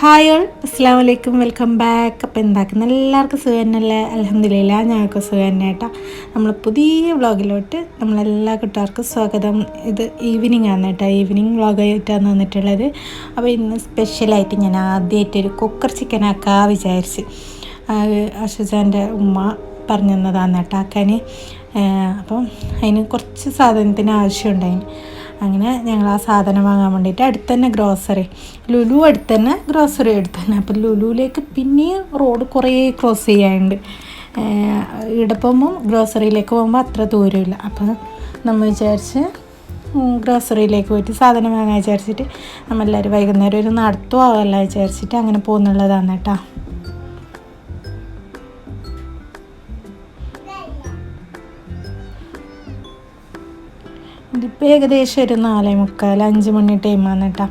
Hi all, അസ്സാം വലൈക്കും, welcome back. അപ്പോൾ എന്താക്കുന്ന എല്ലാവർക്കും സുഖം തന്നെയല്ലേ? അൽഹംദുലില്ലാ, ഞങ്ങൾക്ക് സുഖം തന്നെ കേട്ടോ. നമ്മൾ പുതിയ വ്ളോഗിലോട്ട് നമ്മളെല്ലാ കൂട്ടുകാർക്കും സ്വാഗതം. ഇത് ഈവനിങ് ആണ് കേട്ടോ, ഈവനിങ് വ്ളോഗായിട്ടാണ് വന്നിട്ടുള്ളത്. അപ്പോൾ ഇന്ന് സ്പെഷ്യലായിട്ട് ഞാൻ ആദ്യമായിട്ടൊരു കുക്കർ ചിക്കൻ ആക്കാൻ വിചാരിച്ച്. അഷുജാൻ്റെ ഉമ്മ പറഞ്ഞു തന്നതാണ് കേട്ടോ ആക്കാൻ. അപ്പം അതിന് കുറച്ച് സാധനത്തിന് ആവശ്യമുണ്ടായിന്. അങ്ങനെ ഞങ്ങൾ ആ സാധനം വാങ്ങാൻ വേണ്ടിയിട്ട് അടുത്ത് തന്നെ ഗ്രോസറി, ലുലു അടുത്ത് തന്നെ, ഗ്രോസറി അടുത്ത് തന്നെ. അപ്പം ലുലുവിലേക്ക് പിന്നെയും റോഡ് കുറേ ക്രോസ് ചെയ്യാനുണ്ട്. ഇവിടെ പോകുമ്പോൾ ഗ്രോസറിയിലേക്ക് പോകുമ്പോൾ അത്ര ദൂരമില്ല. അപ്പം നമ്മൾ വിചാരിച്ച് ഗ്രോസറിയിലേക്ക് പോയിട്ട് സാധനം വാങ്ങാൻ വിചാരിച്ചിട്ട് നമ്മളെല്ലാവരും വൈകുന്നേരം ഒരു നടത്തുവാകല്ല വിചാരിച്ചിട്ട് അങ്ങനെ പോകുന്നുള്ളതാണ് കേട്ടോ. ഇതിപ്പോൾ ഏകദേശം ഒരു 4:45 5 മണി ടൈമാണ് കേട്ടോ.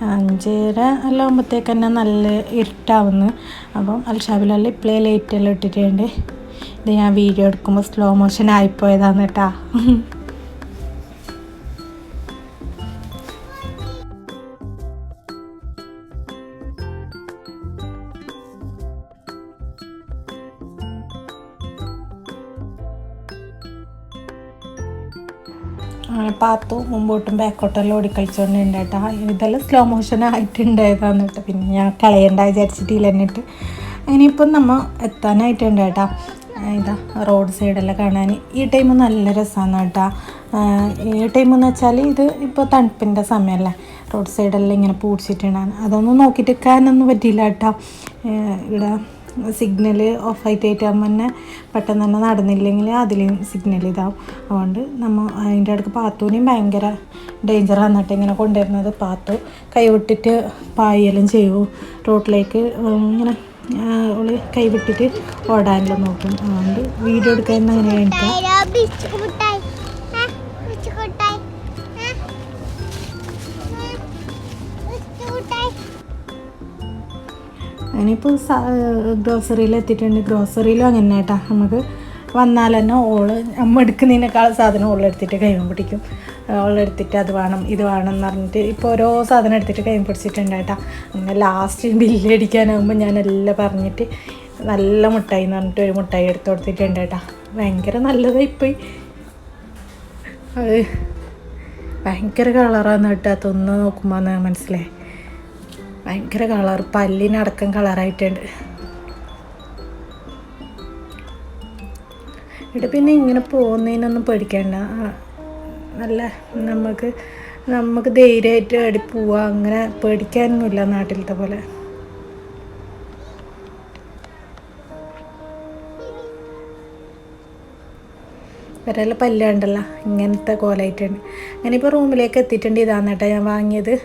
5:30 എല്ലാം ആകുമ്പോഴത്തേക്ക് തന്നെ നല്ല ഇരുട്ടാവുന്നു. അപ്പം അൽഷാബിലെല്ലാം ഇപ്പോഴേ ലൈറ്റെല്ലാം ഇട്ടിട്ടുണ്ട്. ഇത് ഞാൻ വീഡിയോ എടുക്കുമ്പോൾ സ്ലോ മോഷൻ ആയിപ്പോയതാണ് കേട്ടോ. പാത്തു മുമ്പോട്ടും ബാക്കോട്ടെല്ലാം ഓടിക്കളിച്ചുകൊണ്ടുണ്ട് കേട്ടോ. ഇതെല്ലാം സ്ലോ മോഷൻ ആയിട്ടുണ്ടായതാണ് കേട്ടോ. പിന്നെ ഞാൻ കളയണ്ട വിചാരിച്ചിട്ടില്ല എന്നിട്ട്. അങ്ങനെ ഇപ്പം നമ്മൾ എത്താനായിട്ടുണ്ട് കേട്ടോ. ഇതാ റോഡ് സൈഡെല്ലാം കാണാൻ ഈ ടൈം നല്ല രസമാണ് കേട്ടോ. ഈ ടൈമെന്ന് വെച്ചാൽ ഇത് ഇപ്പോൾ തണുപ്പിൻ്റെ സമയമല്ലേ, റോഡ് സൈഡെല്ലാം ഇങ്ങനെ പൂടിച്ചിട്ടുണ്ടാണ്. അതൊന്നും നോക്കിയിട്ട് നിൽക്കാനൊന്നും പറ്റിയില്ല കേട്ടോ. ഇവിടെ സിഗ്നൽ ഓഫായിട്ടാകുമ്പോൾ തന്നെ പെട്ടെന്ന് തന്നെ നടന്നില്ലെങ്കിൽ അതിലും സിഗ്നൽ ഇതാവും. അതുകൊണ്ട് നമ്മൾ അതിൻ്റെ അടുക്ക് പാത്തൂനെയും ഭയങ്കര ഡേഞ്ചറാണ് കേട്ടോ ഇങ്ങനെ കൊണ്ടുവരുന്നത്. പാത്തു കൈവിട്ടിട്ട് പായെല്ലാം ചെയ്യൂ റോഡിലേക്ക്, ഇങ്ങനെ അവൾ കൈവിട്ടിട്ട് ഓടാനെല്ലാം നോക്കും. അതുകൊണ്ട് വീഡിയോ എടുക്കാൻ അങ്ങനെ വേണ്ടിയിട്ടാണ്. അങ്ങനെയിപ്പോൾ ഗ്രോസറിയിൽ എത്തിയിട്ടുണ്ട്. ഗ്രോസറിയിലും അങ്ങനെ കേട്ടോ, നമുക്ക് വന്നാൽ തന്നെ ഓള് അമ്മ എടുക്കുന്നതിനേക്കാൾ സാധനം ഓളെടുത്തിട്ട് കൈമ പിടിക്കും. ഓളെടുത്തിട്ട് അത് വേണം ഇത് വേണം എന്ന് പറഞ്ഞിട്ട് ഇപ്പോൾ ഓരോ സാധനം എടുത്തിട്ട് കൈമ പിടിച്ചിട്ടുണ്ട് കേട്ടോ. അങ്ങനെ ലാസ്റ്റ് ബില്ലടിക്കാനാകുമ്പോൾ ഞാനെല്ലാം പറഞ്ഞിട്ട് നല്ല മുട്ടായി എന്ന് പറഞ്ഞിട്ട് ഒരു മുട്ടായി എടുത്ത് കൊടുത്തിട്ടുണ്ട് കേട്ടോ. ഭയങ്കര നല്ലതായിപ്പോയി. അത് ഭയങ്കര കളറാന്ന് കേട്ടോ, അതൊന്ന് നോക്കുമ്പോൾ മനസ്സിലായി. ഭയങ്കര കളർ, പല്ലിനടക്കം കളറായിട്ടുണ്ട്. ഇവിടെ പിന്നെ ഇങ്ങനെ പോകുന്നതിനൊന്നും പേടിക്കണ്ട, നല്ല നമുക്ക് ധൈര്യമായിട്ട് അടി പോവാം. അങ്ങനെ പേടിക്കാനൊന്നുമില്ല നാട്ടിലത്തെ പോലെ. വരെല്ലാം പല്ലുണ്ടല്ലോ ഇങ്ങനത്തെ കോലായിട്ടുണ്ട്. അങ്ങനെ ഇപ്പോൾ റൂമിലേക്ക് എത്തിയിട്ടുണ്ട്. ഇതാണ് കേട്ടോ ഞാൻ വാങ്ങിയത്.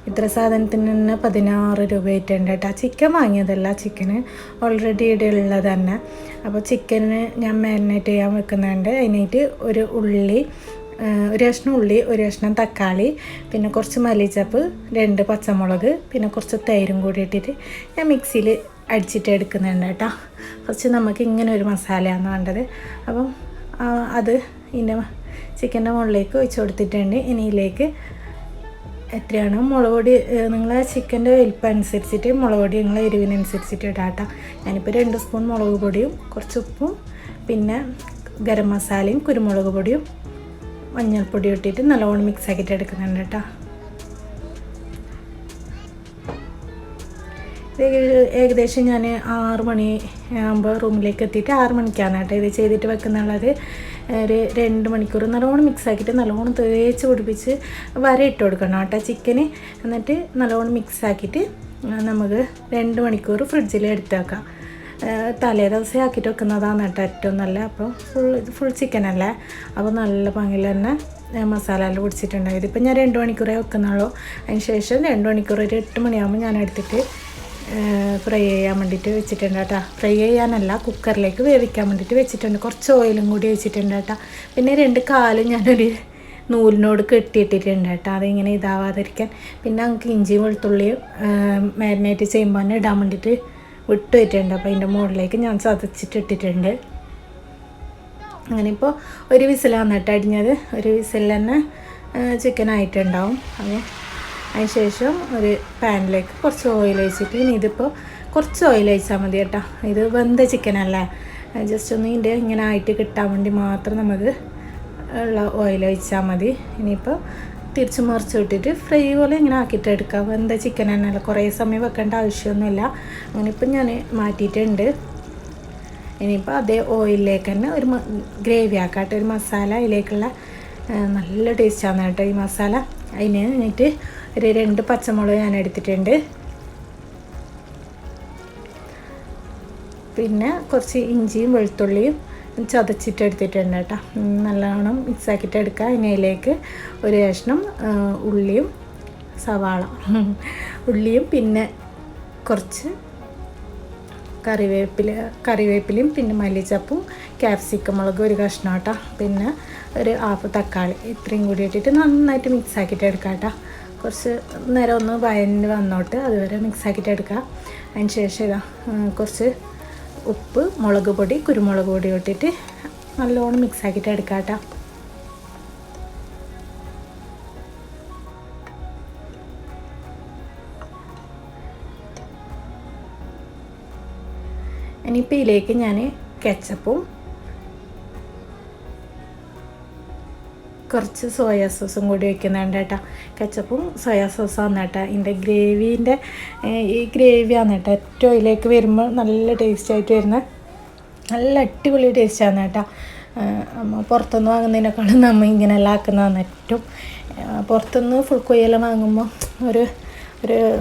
ഇത്ര സാധനത്തിന് തന്നെ 16 രൂപ ആയിട്ടുണ്ട് കേട്ടോ. ചിക്കൻ വാങ്ങിയതല്ല, ചിക്കന് ഓൾറെഡി ഇവിടെ ഉള്ളത് തന്നെ. അപ്പോൾ ചിക്കന് ഞാൻ മാരിനേറ്റ് ചെയ്യാൻ വെക്കുന്നുണ്ട്. അതിനായിട്ട് ഒരു കഷ്ണം ഉള്ളി, ഒരു കഷ്ണം തക്കാളി, പിന്നെ കുറച്ച് മല്ലിച്ചപ്പ്, 2 പച്ചമുളക്, പിന്നെ കുറച്ച് തൈരും കൂടി ഇട്ടിട്ട് ഞാൻ മിക്സിയിൽ അടിച്ചിട്ട് എടുക്കുന്നുണ്ട് കേട്ടോ. കുറച്ച് നമുക്ക് ഇങ്ങനെ ഒരു മസാലയാണ് വേണ്ടത്. അപ്പം അത് ഇതിൻ്റെ ചിക്കൻ്റെ മുകളിലേക്ക് ഒഴിച്ച് കൊടുത്തിട്ടുണ്ട്. ഇനിയിലേക്ക് എത്രയാണ് മുളക് പൊടി, നിങ്ങളെ ചിക്കൻ്റെ വലിപ്പം അനുസരിച്ചിട്ട് മുളക് പൊടി നിങ്ങളെ എരിവിനനുസരിച്ചിട്ട് ഇടാട്ടോ. ഞാനിപ്പോൾ 2 സ്പൂൺ മുളക് പൊടിയും കുറച്ച് ഉപ്പും പിന്നെ ഗരം മസാലയും കുരുമുളക് പൊടിയും മഞ്ഞൾപ്പൊടിയും ഇട്ടിട്ട് നല്ലോണം മിക്സ് ആക്കിയിട്ട് എടുക്കുന്നുണ്ട് കേട്ടോ. ഏകദേശം ഞാൻ 6 മണി ആകുമ്പോൾ റൂമിലേക്ക് എത്തിയിട്ട് 6 മണിക്കാണ് കേട്ടോ ഇത് ചെയ്തിട്ട് വെക്കുന്നുള്ളത്. ഒരു 2 മണിക്കൂർ നല്ലോണം മിക്സ് ആക്കിയിട്ട് നല്ലോണം തേച്ച് പിടിപ്പിച്ച് വര ഇട്ട് കൊടുക്കണം കേട്ടോ ചിക്കന്. എന്നിട്ട് നല്ലോണം മിക്സ് ആക്കിയിട്ട് നമുക്ക് 2 മണിക്കൂർ ഫ്രിഡ്ജിൽ എടുത്ത് വെക്കാം. തലേ ദിവസം ആക്കിയിട്ട് വെക്കുന്നതാണ് കേട്ടോ ഏറ്റവും നല്ല. അപ്പോൾ ഫുൾ ചിക്കനല്ലേ, അപ്പോൾ നല്ല ഭംഗിയിൽ തന്നെ മസാലയെല്ലാം പിടിച്ചിട്ടുണ്ട്. ഇതിപ്പോൾ ഞാൻ 2 മണിക്കൂറേ വെക്കുന്നുള്ളൂ. അതിന് ശേഷം 2 മണിക്കൂർ ഒരു 8 മണിയാകുമ്പോൾ ഞാൻ എടുത്തിട്ട് ഫ്രൈ ചെയ്യാൻ വേണ്ടിയിട്ട് വെച്ചിട്ടുണ്ട് കേട്ടോ. ഫ്രൈ ചെയ്യാനല്ല, കുക്കറിലേക്ക് വേവിക്കാൻ വേണ്ടിയിട്ട് വെച്ചിട്ടുണ്ട്. കുറച്ച് ഓയിലും കൂടി വെച്ചിട്ടുണ്ട് കേട്ടോ. പിന്നെ 2 കാലും ഞാനൊരു നൂലിനോട് കെട്ടിയിട്ടിട്ടുണ്ട് കേട്ടോ, അതിങ്ങനെ ഇതാവാതിരിക്കാൻ. പിന്നെ നമുക്ക് ഇഞ്ചിയും വെളുത്തുള്ളിയും മാരിനേറ്റ് ചെയ്യുമ്പോൾ തന്നെ ഇടാൻ വേണ്ടിയിട്ട് വിട്ട് വെച്ചിട്ടുണ്ട്. അപ്പോൾ അതിൻ്റെ മുകളിലേക്ക് ഞാൻ ചതച്ചിട്ടിട്ടുണ്ട്. അങ്ങനെ ഇപ്പോൾ ഒരു വിസിലാണ് കേട്ടോ അടിഞ്ഞത്. ഒരു വിസിൽ തന്നെ ചിക്കൻ ആയിട്ടുണ്ടാവും. അപ്പോൾ അതിന് ശേഷം ഒരു പാനിലേക്ക് കുറച്ച് ഓയിൽ ഒഴിച്ചിട്ട് ഇനി ഇതിപ്പോൾ കുറച്ച് ഓയിൽ ഒഴിച്ചാൽ മതി കേട്ടോ. ഇത് വെന്ത ചിക്കനല്ലേ, ജസ്റ്റ് ഒന്ന് ഇതിൻ്റെ ഇങ്ങനെ ആയിട്ട് കിട്ടാൻ വേണ്ടി മാത്രം നമുക്ക് ഉള്ള ഓയിൽ ഒഴിച്ചാൽ മതി. ഇനിയിപ്പോൾ തിരിച്ച് മറിച്ച് വിട്ടിട്ട് ഫ്രൈ പോലെ ഇങ്ങനെ ആക്കിയിട്ട് എടുക്കാം. വെന്ത ചിക്കൻ തന്നെയല്ല, കുറേ സമയം വെക്കേണ്ട ആവശ്യമൊന്നുമില്ല. അങ്ങനെ ഇപ്പം ഞാൻ മാറ്റിയിട്ടുണ്ട്. ഇനിയിപ്പോൾ അതേ ഓയിലിലേക്ക് തന്നെ ഒരു ഗ്രേവി ആക്കാട്ടെ, ഒരു മസാല അതിലേക്കുള്ള നല്ല ടേസ്റ്റാണ് കേട്ടോ ഈ മസാല. അതിന് എന്നിട്ട് ഒരു 2 പച്ചമുളക് ഞാൻ എടുത്തിട്ടുണ്ട്, പിന്നെ കുറച്ച് ഇഞ്ചിയും വെളുത്തുള്ളിയും ചതച്ചിട്ട് എടുത്തിട്ടുണ്ട് കേട്ടോ. നല്ലോണം മിക്സ് ആക്കിയിട്ട് എടുക്കുക. അതിലേക്ക് ഒരു കഷ്ണം ഉള്ളിയും സവാള ഉള്ളിയും പിന്നെ കുറച്ച് കറിവേപ്പിലയും പിന്നെ മല്ലിച്ചപ്പും ക്യാപ്സിക്കം മുളക് ഒരു കഷ്ണം കേട്ടോ, പിന്നെ ഒരു 1/2 തക്കാളി, ഇത്രയും കൂടി ഇട്ടിട്ട് നന്നായിട്ട് മിക്സ് ആക്കിയിട്ട് എടുക്കാം കേട്ടോ. കുറച്ച് നേരം ഒന്ന് വഴന്ന് വന്നോട്ട് അതുവരെ മിക്സ് ആക്കിയിട്ട് എടുക്കുക. അതിന് ശേഷം ഇതാ കുറച്ച് ഉപ്പ്, മുളക് പൊടി, കുരുമുളക് പൊടി ഇട്ടിട്ട് നല്ലോണം മിക്സ് ആക്കിയിട്ട് എടുക്കാം കേട്ടോ. ഇനിയിപ്പോൾ ഇതിലേക്ക് ഞാൻ കെച്ചപ്പും കുറച്ച് സോയാ സോസും കൂടി വയ്ക്കുന്നുണ്ട് കേട്ടോ. കെച്ചപ്പും സോയാ സോസാണ് കേട്ടോ ഇതിൻ്റെ ഗ്രേവീൻ്റെ ഈ ഗ്രേവിയാണ് കേട്ടോ ഏറ്റവും ഇതിലേക്ക് വരുമ്പോൾ നല്ല ടേസ്റ്റായിട്ട് വരുന്ന നല്ല അടിപൊളി ടേസ്റ്റാണ് കേട്ടോ. പുറത്തുനിന്ന് വാങ്ങുന്നതിനേക്കാളും നമ്മൾ ഇങ്ങനെയെല്ലാം ആക്കുന്നതാണ് ഏറ്റവും. പുറത്തുനിന്ന് ഫുൾ കൊയ്യെല്ലാം വാങ്ങുമ്പോൾ ഒരു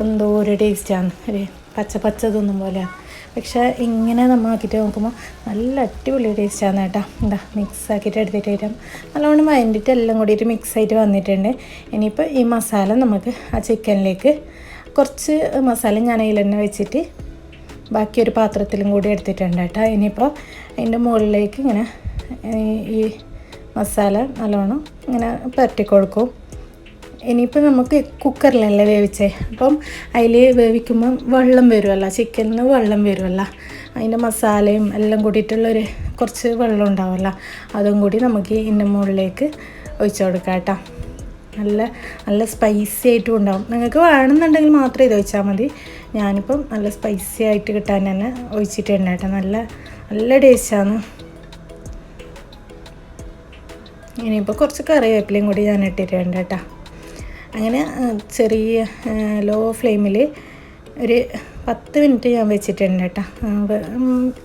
എന്തോ ഒരു ടേസ്റ്റാണ്, ഒരു പച്ച തിന്നും പോലെയാണ്. പക്ഷേ ഇങ്ങനെ നമ്മൾ ആക്കിയിട്ട് നോക്കുമ്പോൾ നല്ല അടിപൊളി ടേസ്റ്റാണ് കേട്ടോ. എന്താ മിക്സ് ആക്കിയിട്ട് എടുത്തിട്ട് നല്ലോണം വഴണ്ടിട്ട് എല്ലാം കൂടിയിട്ട് മിക്സ് ആയിട്ട് വന്നിട്ടുണ്ട്. ഇനിയിപ്പോൾ ഈ മസാല നമുക്ക് ആ ചിക്കനിലേക്ക് കുറച്ച് മസാല ഞാൻ അതിൽ തന്നെ വെച്ചിട്ട് ബാക്കി ഒരു പാത്രത്തിലും കൂടി എടുത്തിട്ടുണ്ട് കേട്ടോ. ഇനിയിപ്പോൾ അതിൻ്റെ മുകളിലേക്ക് ഇങ്ങനെ ഈ മസാല നല്ലോണം ഇങ്ങനെ പുരട്ടി കൊടുക്കും. ഇനിയിപ്പോൾ നമുക്ക് കുക്കറിലല്ലേ വേവിച്ചേ, അപ്പം അതിൽ വേവിക്കുമ്പം വെള്ളം വരുമല്ലോ, ചിക്കനിൽ നിന്ന് വെള്ളം വരുമല്ലോ, അതിൻ്റെ മസാലയും എല്ലാം കൂടിയിട്ടുള്ളൊരു കുറച്ച് വെള്ളം ഉണ്ടാവുമല്ലോ, അതും കൂടി നമുക്ക് ഇതിൻ്റെ മുകളിലേക്ക് ഒഴിച്ചു കൊടുക്കാം കേട്ടോ. നല്ല സ്പൈസി ആയിട്ടും ഉണ്ടാവും. നിങ്ങൾക്ക് വേണമെന്നുണ്ടെങ്കിൽ മാത്രം ഇത് ഒഴിച്ചാൽ മതി. ഞാനിപ്പം നല്ല സ്പൈസി ആയിട്ട് കിട്ടാൻ തന്നെ ഒഴിച്ചിട്ടുണ്ട് കേട്ടോ. നല്ല ടേസ്റ്റാണ്. ഇനിയിപ്പോൾ കുറച്ച് കറിവേപ്പിലയും കൂടി ഞാൻ ഇട്ടിട്ടുണ്ട് കേട്ടോ. അങ്ങനെ ചെറിയ ലോ ഫ്ലെയിമിൽ ഒരു 10 മിനിറ്റ് ഞാൻ വെച്ചിട്ടുണ്ട് കേട്ടോ.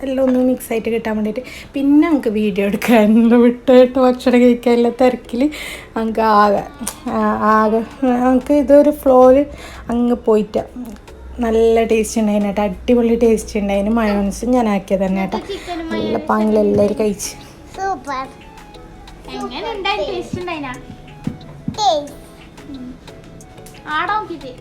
എല്ലാം ഒന്ന് മിക്സായിട്ട് കിട്ടാൻ വേണ്ടിയിട്ട്. പിന്നെ നമുക്ക് വീഡിയോ എടുക്കാനുള്ള വിട്ടിട്ട് ഭക്ഷണം കഴിക്കാനുള്ള തിരക്കിൽ നമുക്ക് ആകെ നമുക്ക് ഇതൊരു ഫ്ലോയിൽ അങ്ങ് പോയിട്ട് നല്ല ടേസ്റ്റ് ഉണ്ടായിരുന്നു കേട്ടോ. അടിപൊളി ടേസ്റ്റ് ഉണ്ടായിരുന്നു. മയോണൈസും ഞാൻ ആക്കിയത് തന്നെ കേട്ടോ. നല്ല പാങ്ങിലെല്ലാവരും കഴിച്ച് സൂപ്പർ. എങ്ങനെ ടേസ്റ്റ് ഉണ്ടായിനാ? ആടോ കിട്ടി.